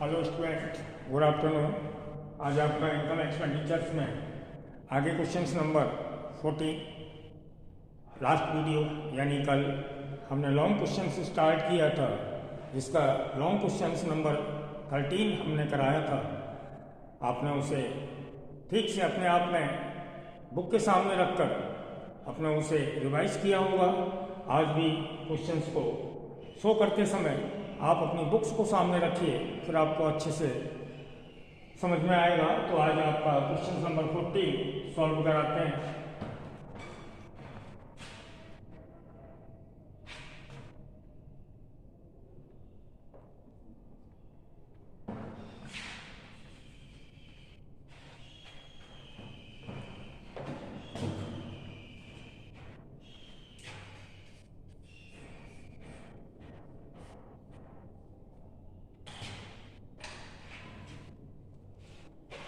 Hello student, good afternoon. आज आपका income expenditures में आगे क्वेश्चंस नंबर 40 लास्ट वीडियो यानी कल हमने लॉन्ग क्वेश्चंस स्टार्ट किया था, जिसका लॉन्ग क्वेश्चंस नंबर 13 हमने कराया था। आपने उसे ठीक से अपने आप में बुक के सामने रखकर अपने उसे रिवाइज किया होगा। आज भी क्वेश्चंस को शो करते समय आप अपनी बुक्स को सामने रखिए, फिर आपको अच्छे से समझ में आएगा। तो आज आपका क्वेश्चन नंबर 40 सॉल्व कराते हैं।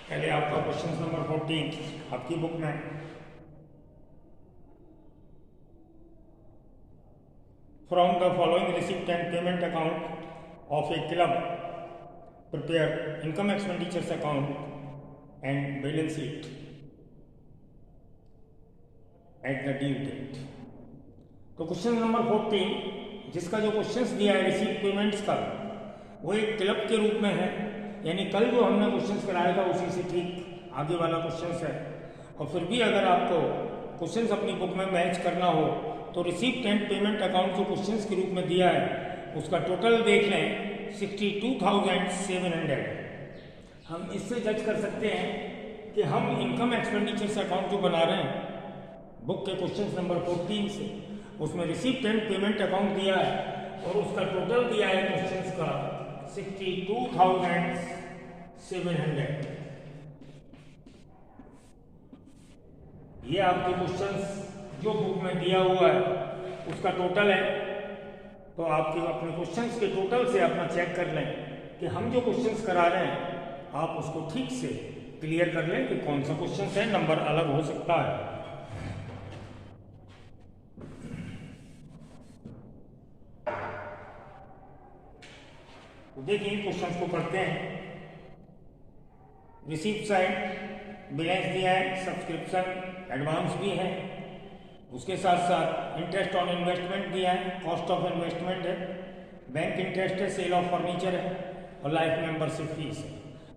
पहले आपका क्वेश्चन नंबर 14 आपकी बुक में from the following receipt and payment account of a club prepare income expenditures account and balance sheet at the due date. तो क्वेश्चन नंबर 14 जिसका जो क्वेश्चंस दिया है रिसीप्ट पेमेंट्स का, वो एक क्लब के रूप में है, यानी कल जो हमने क्वेश्चंस कराया था उसी से ठीक आगे वाला क्वेश्चंस है। और फिर भी अगर आपको क्वेश्चंस अपनी बुक में मैच करना हो तो रिसीप्ट एंड पेमेंट अकाउंट जो क्वेश्चंस के रूप में दिया है उसका टोटल देख लें 62,700। हम इससे जज कर सकते हैं कि हम इनकम एक्सपेंडिचर्स अकाउंट जो बना रहे हैं बुक के क्वेश्चन नंबर 14 से, उसमें रिसीप्ट एंड पेमेंट अकाउंट दिया है और उसका टोटल दिया है क्वेश्चंस का 62,700। ये आपके क्वेश्चंस जो बुक में दिया हुआ है उसका टोटल है। तो आपके अपने क्वेश्चंस के टोटल से अपना चेक कर लें कि हम जो क्वेश्चंस करा रहे हैं आप उसको ठीक से क्लियर कर लें कि कौन सा क्वेश्चन है, नंबर अलग हो सकता है। तो देखिए क्वेश्चंस को पढ़ते हैं। रिसीप्ट साइड बैलेंस दिया है, सब्सक्रिप्शन एडवांस भी है, उसके साथ साथ इंटरेस्ट ऑन इन्वेस्टमेंट दिया है, कॉस्ट ऑफ इन्वेस्टमेंट है, बैंक इंटरेस्ट है, सेल ऑफ फर्नीचर है और लाइफ मेंबरशिप फीस है।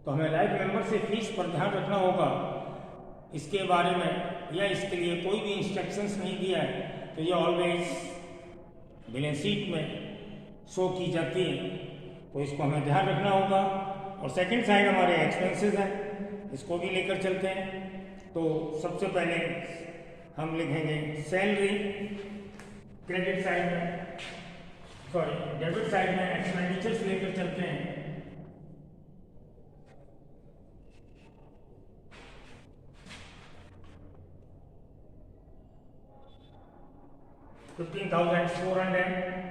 तो हमें लाइफ मेंबरशिप फीस पर ध्यान रखना होगा। इसके बारे में या इसके लिए कोई भी इंस्ट्रक्शंस नहीं दिया है, तो ये ऑलवेज बैलेंस शीट में शो की जाती है, तो इसको हमें ध्यान रखना होगा। और सेकंड साइड हमारे एक्सपेंसेस हैं, इसको भी लेकर चलते हैं। तो सबसे पहले हम लिखेंगे सैलरी, क्रेडिट साइड में डेबिट साइड में एक्सपेंडिचर्स लेकर चलते हैं। $15,400।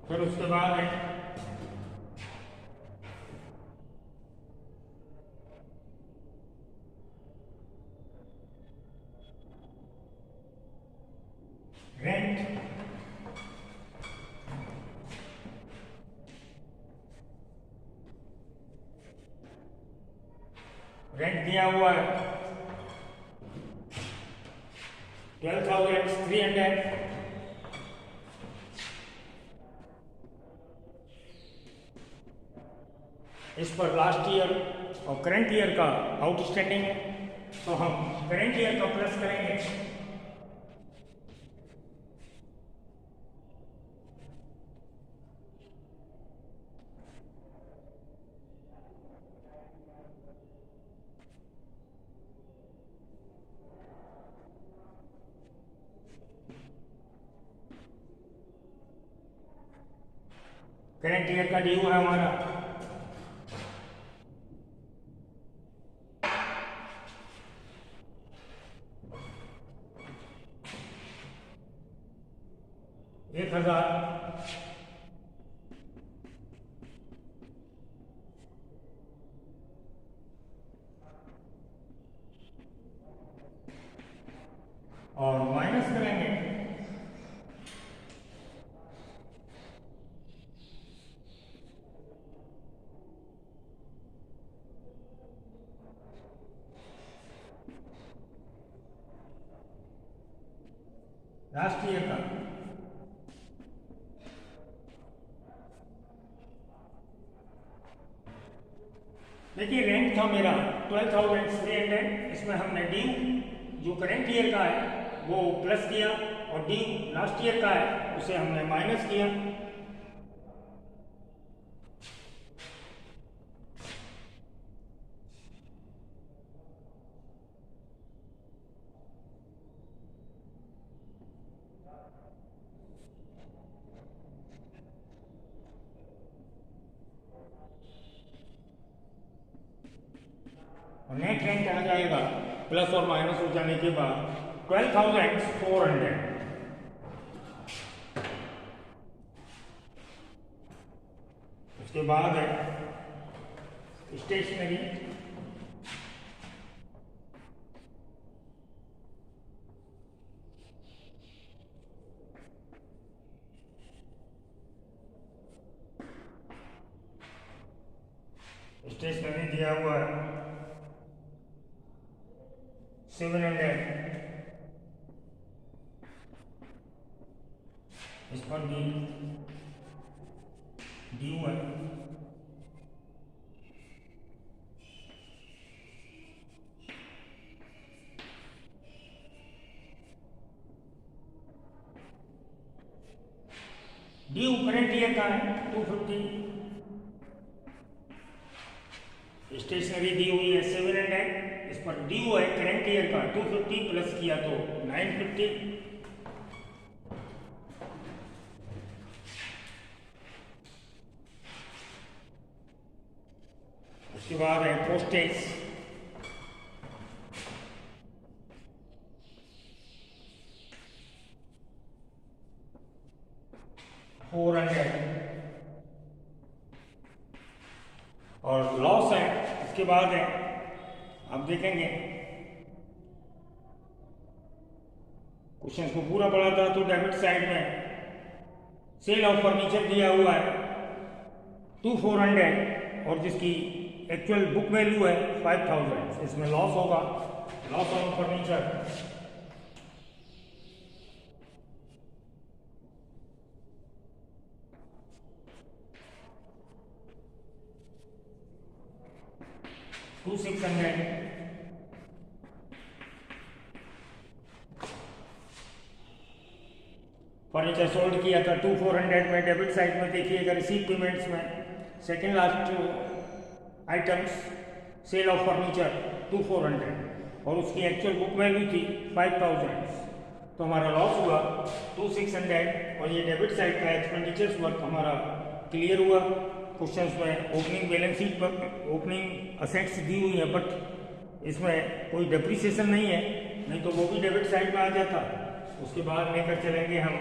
फिर उसके बाद है रेंट, रेंट दिया हुआ है 12,300। इस पर लास्ट ईयर और करंट ईयर का आउटस्टैंडिंग है, तो हम करंट ईयर का प्लस करेंगे। करंट ईयर का ड्यू है हमारा 1,000। और माइनस करेंगे लास्ट ईयर का। देखिए रेंट था मेरा 12,300, इसमें हमने ड्यू जो करेंट ईयर का है वो प्लस किया और ड्यू लास्ट ईयर का है उसे हमने माइनस किया। और नेट रेंट आ जाएगा प्लस और माइनस हो जाने के बाद 12,400। उसके बाद है स्टेशनरी, स्टेशनरी दिया हुआ है 700, इस पर भी ड्यू है। ड्यू करंट ईयर का है 250, स्टेशनरी दी हुई है 700, इस पर ड्यू है करंट ईयर का 250 प्लस किया तो 950। उसके बाद है पोस्टेज, और लॉस है। इसके बाद है आप देखेंगे क्वेश्चन को पूरा पढ़ा था तो डेबिट साइड में सेल ऑफ फर्नीचर दिया हुआ है 2400 और जिसकी एक्चुअल बुक वैल्यू है 5000, इसमें लॉस होगा, loss on furniture. Furniture sold किया था 2400 में। डेबिट साइड में देखिएगा रिसीव पेमेंट्स में second last items sale of furniture 2400 और उसकी एक्चुअल बुक वैल्यू थी 5000, तो हमारा लॉस हुआ 2600 और ये डेबिट साइड का एक्सपेंडिचर्स वर्क हमारा क्लियर हुआ। क्वेश्चंस में ओपनिंग बैलेंस शीट पर ओपनिंग असेट्स दी हुई है बट इसमें कोई डेप्रिसिएशन नहीं है, नहीं तो वो भी डेबिट साइड में आ जाता। उसके बाद लेकर चलेंगे हम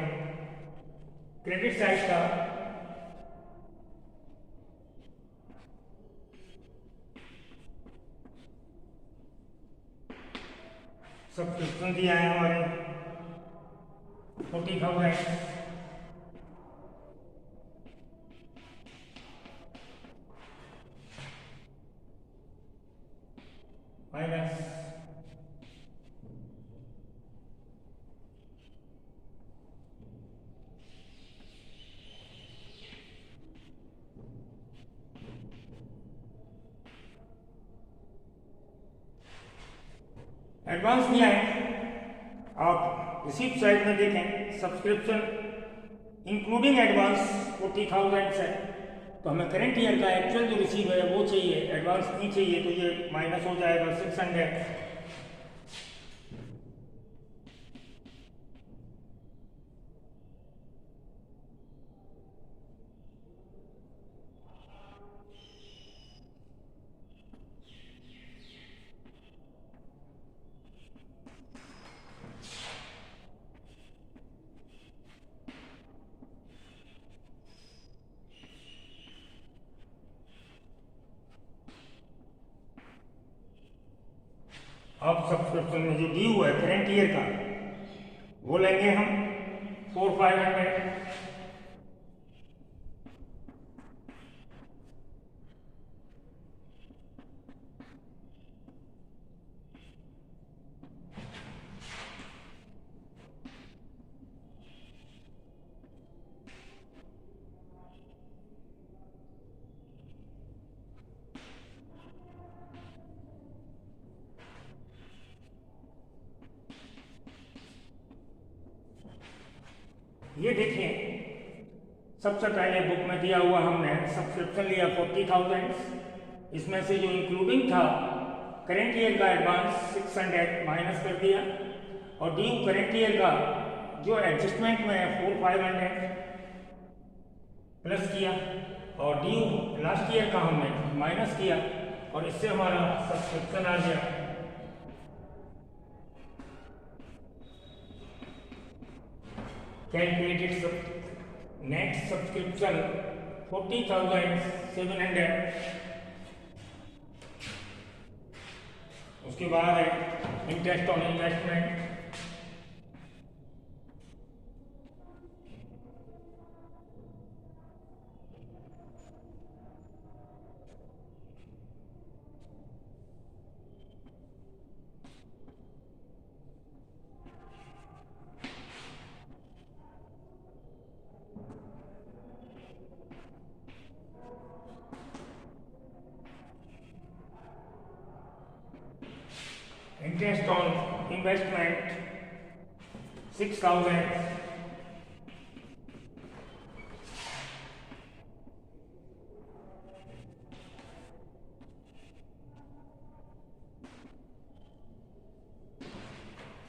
क्रेडिट साइड का। सब्सक्रिप्शन दिया है हमारे 40,000, माइनस एडवांस दिया है। आप रिसीप्ट साइड में देखें सब्सक्रिप्शन इंक्लूडिंग एडवांस 40,000 है, तो हमें करंट ईयर का एक्चुअल जो रिसीव है वो चाहिए, एडवांस नहीं चाहिए, तो ये माइनस हो जाएगा 600। अब सब्सक्रिप्शन में जो ड्यू है करंट ईयर का वो लेंगे हम 4500। ये देखिए, सबसे पहले बुक में दिया हुआ हमने सब्सक्रिप्शन लिया 40,000, इसमें से जो इंक्लूडिंग था करेंट ईयर का एडवांस 600 माइनस कर दिया, और ड्यू करेंट ईयर का जो एडजस्टमेंट में 4,500 प्लस किया, और ड्यू लास्ट ईयर का हमने माइनस किया, और इससे हमारा सब्सक्रिप्शन आ गया कैलकुलेटेड नेट सब्सक्रिप्शन 40,700। उसके बाद है interest on investment, interest on investment 6,000,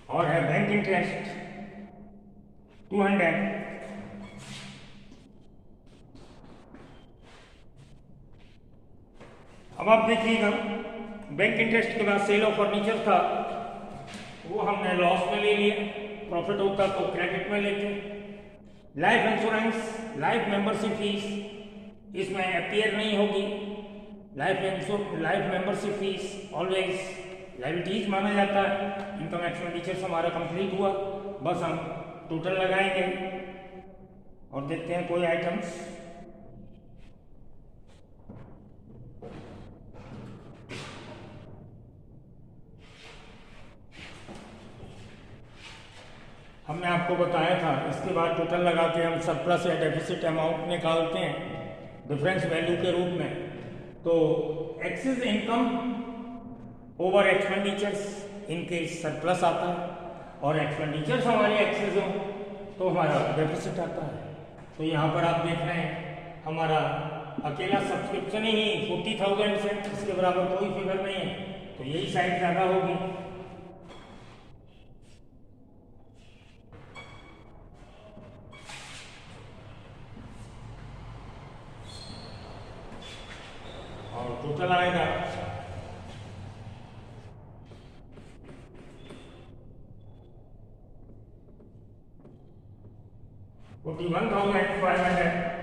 और है बैंक इंटरेस्ट 200। अब आप देखिएगा, बैंक इंटरेस्ट के बाद सेल ऑफ फर्नीचर था, वो हमने लॉस में ले लिया, प्रॉफिट होता तो क्रेडिट में लेते। Life insurance, life membership fees इसमें अपीयर नहीं होगी। Life membership fees always liabilities माना जाता है। इनकम एक्सपेंडिचर्स हमारा कंप्लीट हुआ, बस हम टोटल लगाएंगे और देखते हैं कोई आइटम्स। हमने आपको बताया था, इसके बाद टोटल लगा के हम सरप्लस या डेफिसिट अमाउंट निकालते हैं डिफरेंस वैल्यू के रूप में। तो एक्सेस इनकम ओवर एक्सपेंडिचर्स इनके सरप्लस आता है, और एक्सपेंडिचर्स हमारे एक्सेस हो तो हमारा डेफिसिट आता है। तो यहाँ पर आप देख रहे हैं हमारा अकेला सब्सक्रिप्शन ही 40,000 से, इसके बराबर कोई फिगर नहीं है, तो यही साइड ज़्यादा होगी। और टोटल आएगा 41,500।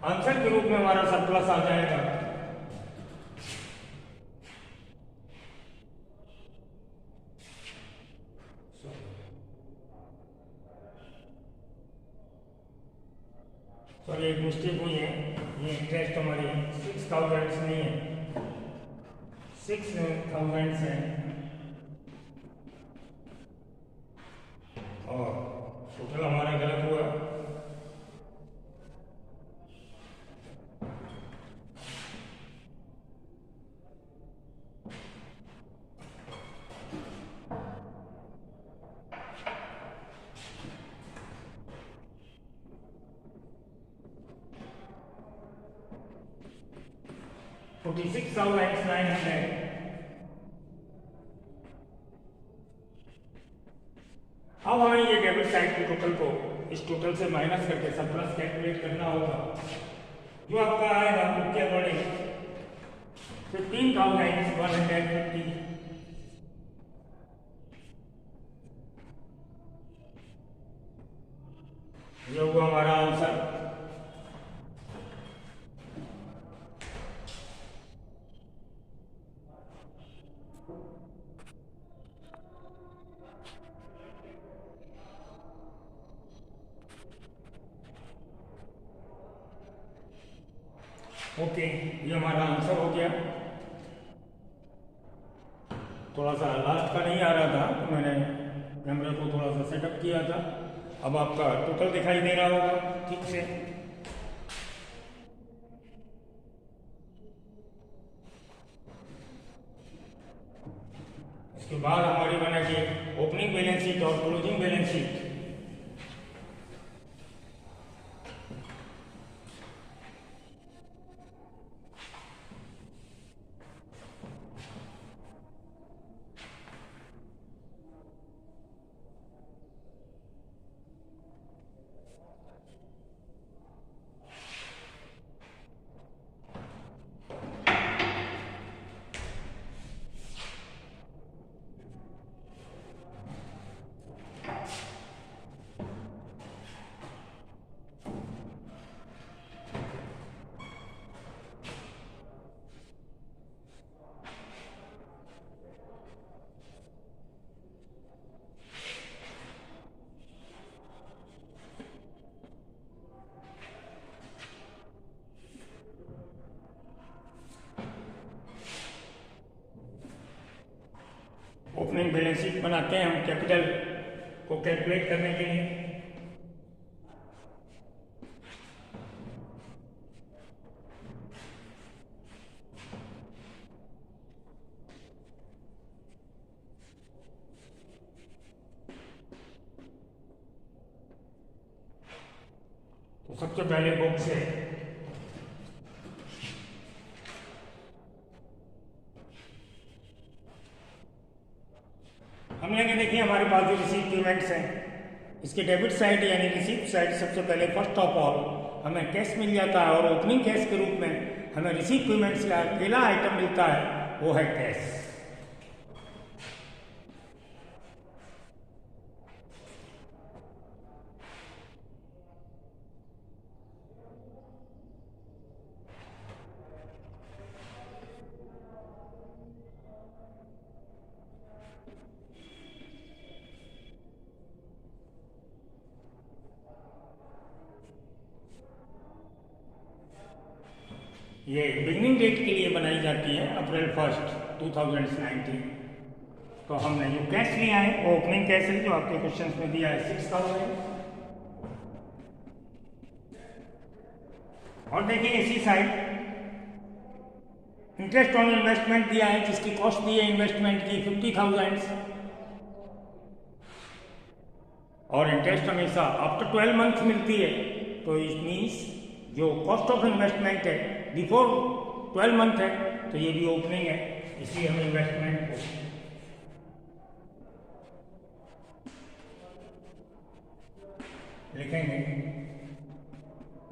आंसर के रूप में हमारा सरप्लस आ जाएगा सॉरी, एक मिस्टेक हुई है, ये इंटरेस्ट हमारी 6,000 नहीं है, 6,000 है, और टोटल हमारा गलत हुआ। $46,900। अब हमें ये डेबिट साइड के टोटल को इस टोटल से माइनस करके सरप्लस कैलकुलेट करना होगा, जो आपका आएगा उसके अकॉर्डिंग 15,150। ये हुआ हमारा आंसर। ओके, ये हमारा आंसर हो गया। थोड़ा सा लास्ट का नहीं आ रहा था तो मैंने कैमरे को थोड़ा सा सेटअप किया था। अब आपका टोटल दिखाई दे रहा होगा ठीक से। इसके बाद हमारी बनेगी ओपनिंग बैलेंस शीट और closing balance sheet. Opening balance sheet बनाते हैं हम कैपिटल को कैलकुलेट करने के लिए। तो सबसे पहले बुक से हम लेंगे, देखिए हमारे पास जो रिसीव पेमेंट्स हैं इसके डेबिट साइड यानी रिसीव साइड सबसे पहले फर्स्ट ऑफ ऑल हमें कैश मिल जाता है और ओपनिंग कैश के रूप में हमें रिसीव पेमेंट्स का अकेला आइटम मिलता है वो है कैश। ये बिगनिंग डेट के लिए बनाई जाती है अप्रैल 1, 2019। तो हमने जो कैश लिया है वो ओपनिंग कैश है जो आपके क्वेश्चन में दिया है 6000। और देखिए इसी साइड इंटरेस्ट ऑन इन्वेस्टमेंट दिया है जिसकी कॉस्ट दी है इन्वेस्टमेंट की 50,000 और इंटरेस्ट हमेशा आफ्टर 12 मंथ मिलती है। तो इट मीन्स जो कॉस्ट ऑफ इन्वेस्टमेंट है बिफोर 12 मंथ है तो ये भी ओपनिंग है, इसलिए हम इन्वेस्टमेंट को लिखेंगे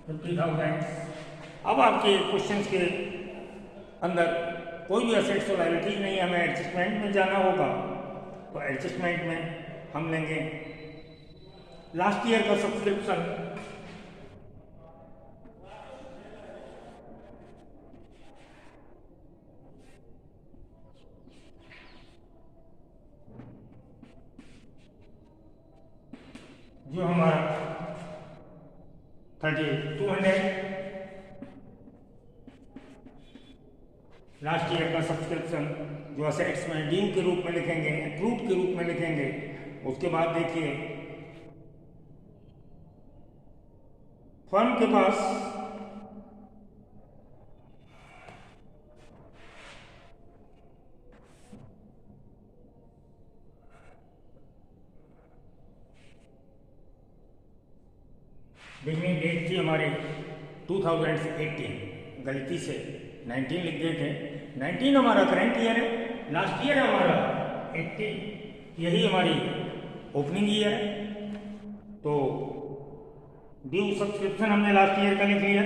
50,000। अब आपके क्वेश्चंस के अंदर कोई भी असेट्स और लायबिलिटीज नहीं, हमें एडजस्टमेंट में जाना होगा। तो एडजस्टमेंट में हम लेंगे लास्ट ईयर का सब्सक्रिप्शन, जो हमारा 3200 लास्ट ईयर का सब्सक्रिप्शन जो असेट्स में ड्यू के रूप में लिखेंगे, अक्रूड के रूप में लिखेंगे। उसके बाद देखिए फर्म के पास बिगनिंग डेट थी हमारी 2018, गलती से 19 लिख गए थे। 19 हमारा करंट ईयर है, लास्ट ईयर हमारा 18, यही हमारी ओपनिंग ईयर है। तो ड्यू सब्सक्रिप्शन हमने लास्ट ईयर का लिख लिया।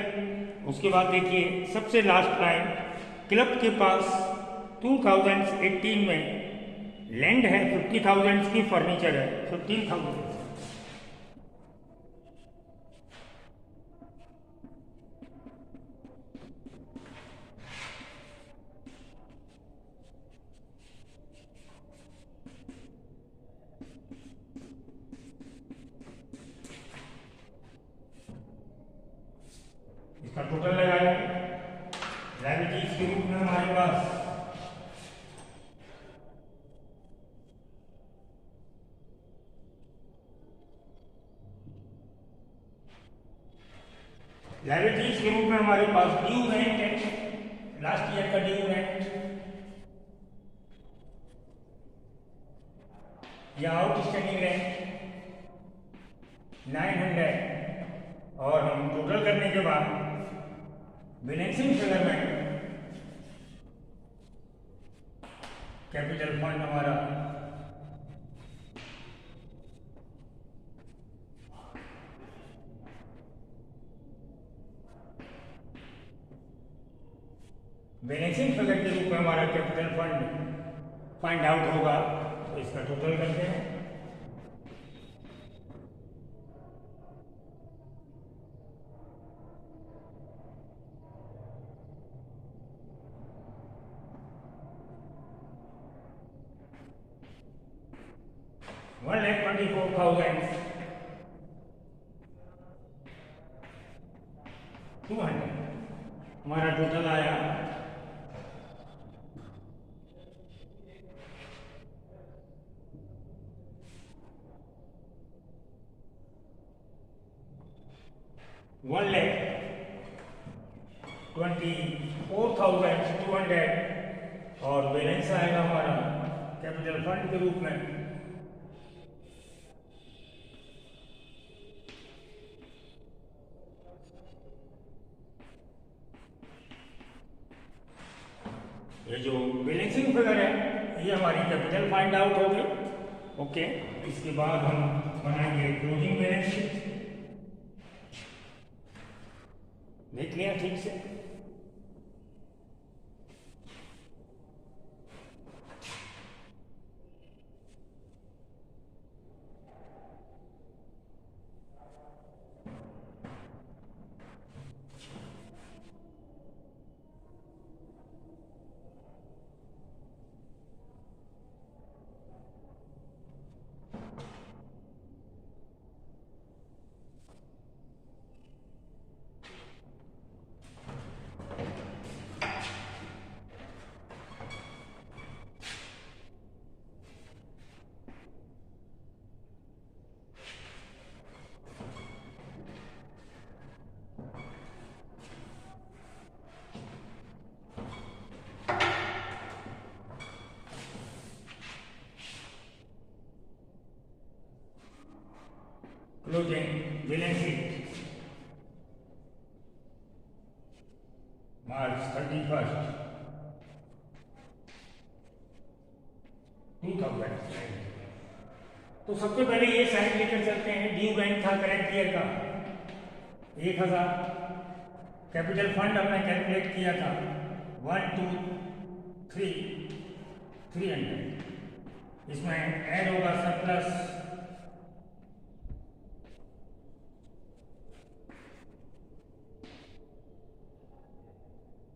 उसके बाद देखिए सबसे लास्ट लाइन, क्लब के पास 2018 में लैंड है 50,000 की, फर्नीचर है 15,000। इसका टोटल लगाया लायबिलिटीज के रूप में हमारे पास लायबिलिटीज के रूप में हमारे पास ड्यू रेंट है, लास्ट ईयर का ड्यू रेंट या आउटस्टैंडिंग रेंट 900, और हम टोटल करने के बाद बैलेंसिंग फिगर में कैपिटल फंड हमारा बैलेंसिंग फिगर के रूप में हमारा कैपिटल फंड फाइंड आउट होगा। तो इसका टोटल करते हैं। $1,24,200 हमारा टोटल आया। $1,24,200 और बैलेंस आएगा हमारा कैपिटल फंड के रूप में ये जो बैलेंसिंग फिगर है ये हमारी कैपिटल फाइंड आउट हो गई। ओके, इसके बाद हम बनाएंगे क्लोजिंग बैलेंस शीट। देख लिया ठीक से। Closing balance sheet March 31st, 2000। तो सबसे पहले ये साइड लेकर चलते हैं। ड्यू बैंक था करंट ईयर का 1000, कैपिटल फंड हमने कैलकुलेट किया था 300। इसमें ऐड होगा सरप्लस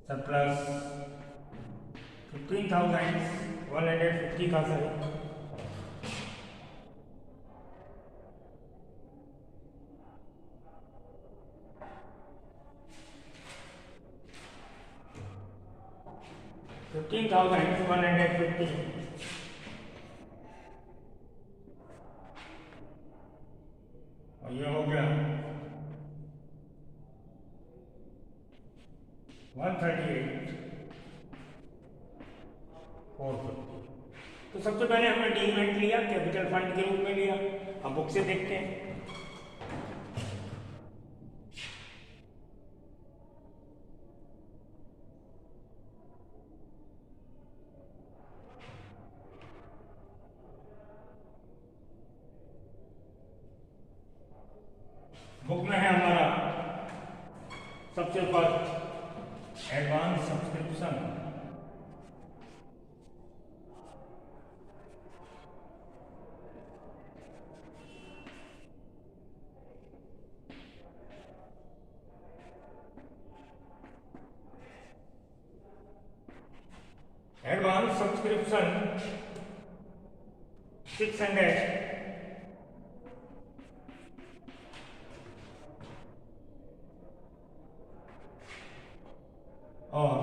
सरप्लस 15,150 का सर 15,150 और ये हो गया 138,450। तो सबसे पहले हमने ड्यू रेंट लिया, कैपिटल फंड के रूप में लिया। अब बुक से देखते हैं। बुक में है हमारा सबसे first advance subscription, advance subscription 600 और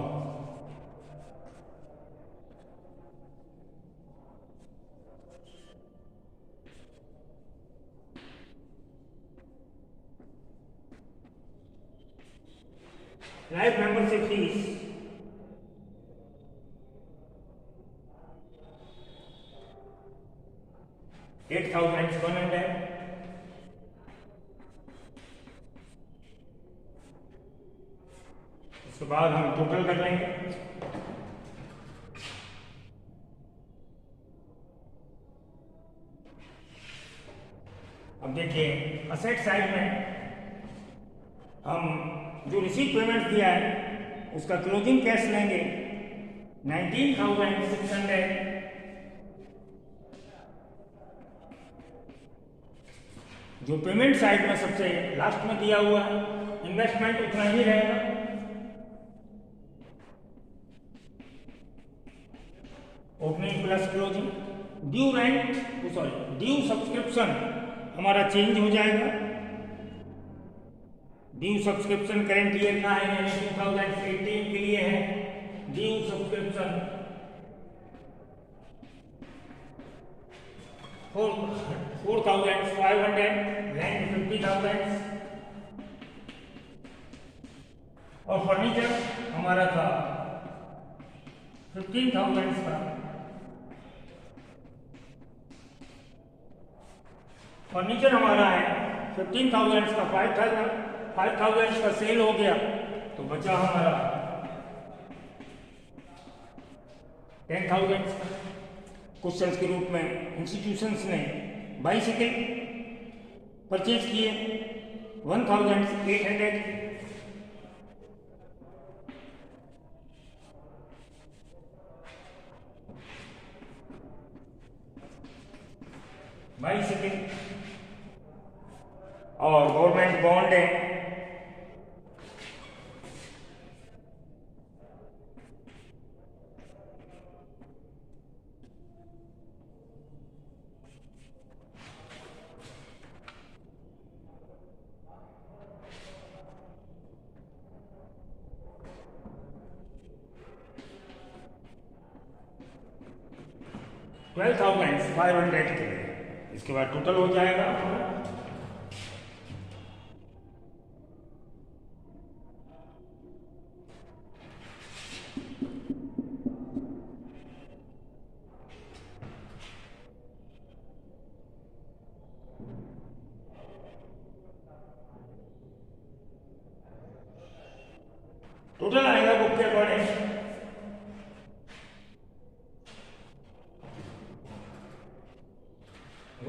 लाइफ मेंबरशिप फीस $8,100। उसके बाद हम टोटल कर लेंगे। अब देखिए असेट साइड में हम जो रिसीव पेमेंट दिया है उसका क्लोजिंग कैश लेंगे 19,600। जो पेमेंट साइड में सबसे लास्ट में दिया हुआ है इन्वेस्टमेंट उतना ही रहेगा। Opening plus closing. Due rent due subscription हमारा चेंज हो जाएगा। ड्यू सब्सक्रिप्शन करेंट ईयर का है यानी 2018 के लिए है। ड्यू सब्सक्रिप्शन 4,500, लैंड 50,000 और फर्नीचर हमारा था 15,000 का। फर्नीचर हमारा है 15,000 का। 5,000 का सेल हो गया तो बचा हमारा 10,000 का। क्वेश्चंस के रूप में इंस्टीट्यूशंस ने बाइसिकल परचेज किए 1,800। बाइसिकल और गवर्नमेंट बॉन्ड है 12,500 के लिए। इसके बाद टोटल हो जाएगा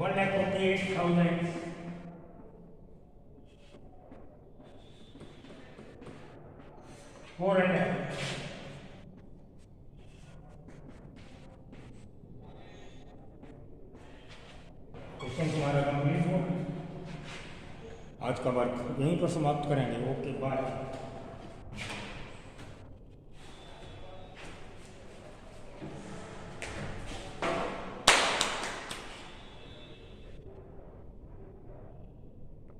1,28,000। क्वेश्चन तुम्हारा कंप्लीट हो। आज का वर्क यहीं पर समाप्त करेंगे। Okay bye.